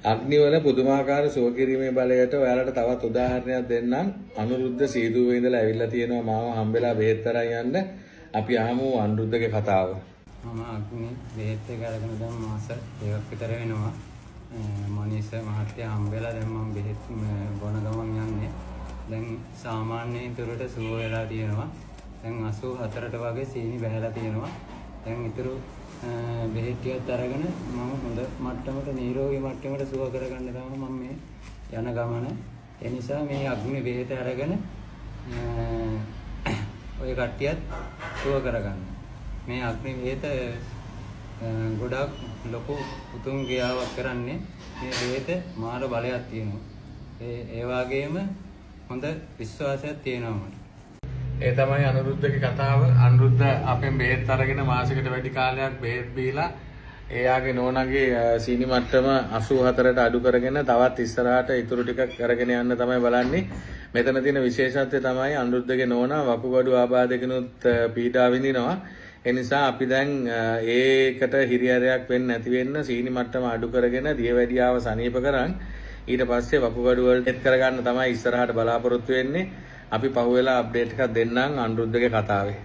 අග්නිවල පුදුමාකාර සුව කිරීමේ බලයට ඔයාලට තවත් උදාහරණයක් දෙන්නම්. අනුරුද්ධ සීදුවේ ඉඳලා ඇවිල්ලා තියෙනවා මාව හම්බෙලා බෙහෙත් තරන් යන්න. අපි අහමු අනුරුද්ධගේ කතාව. මම අග්නි බෙහෙත් එක අරගෙන දැන් මාස 2ක් විතර වෙනවා. මනීෂ මහත්තයා හම්බෙලා දැන් මම බෙහෙත් බොන ගමන් යන්නේ. දැන් සාමාන්‍ය ඉතුරුට සුව වෙලා තියෙනවා. දැන් 84ට වගේ සීනි බහැලා තියෙනවා. දැන් ඉතුරු බෙහෙත් ටිකත් අරගෙන මම හොඳ මට්ටමට නිරෝගී මට්ටමට සුව කරගන්න තමයි මම මේ යන ගමන. ඒ නිසා මේ අග්නි බෙහෙත අරගෙන ඔය කට්ටියත් සුව කරගන්න. මේ අග්නි බෙහෙත ගොඩක් ලොකු උතුම් ක්‍රියාවක් කරන්නේ. මේ බෙහෙත මාර බලයක් තියෙනවා. ඒ වගේම හොඳ විශ්වාසයක් තියෙනවා මට. ඒ තමයි අනුරුද්ධගේ කතාව. අනුරුද්ධ අපෙන් බෙහෙත් අරගෙන මාසයකට වැඩි කාලයක් බෙහෙත් බීලා එයාගේ නෝනාගේ සීනි මට්ටම 84ට අඩු කරගෙන තවත් ඉස්සරහට ඉතුරු ටික කරගෙන යන්න තමයි බලන්නේ. මෙතන තියෙන විශේෂත්වය තමයි අනුරුද්ධගේ නෝනා වකුගඩු ආබාධයකිනුත් පීඩා විඳිනවා. ඒ නිසා අපි දැන් ඒකට හිරිහැරයක් වෙන්නේ නැති වෙන්න සීනි මට්ටම අඩු කරගෙන දියවැඩියාව සනීප කරන් ඊට පස්සේ වකුගඩු වලට එත් කරගන්න තමයි ඉස්සරහට බලාපොරොත්තු වෙන්නේ. අපි පහුවෙලා අප්ඩේට් එකක් දෙන්නම් අනුරුද්ධගේ කතාවේ.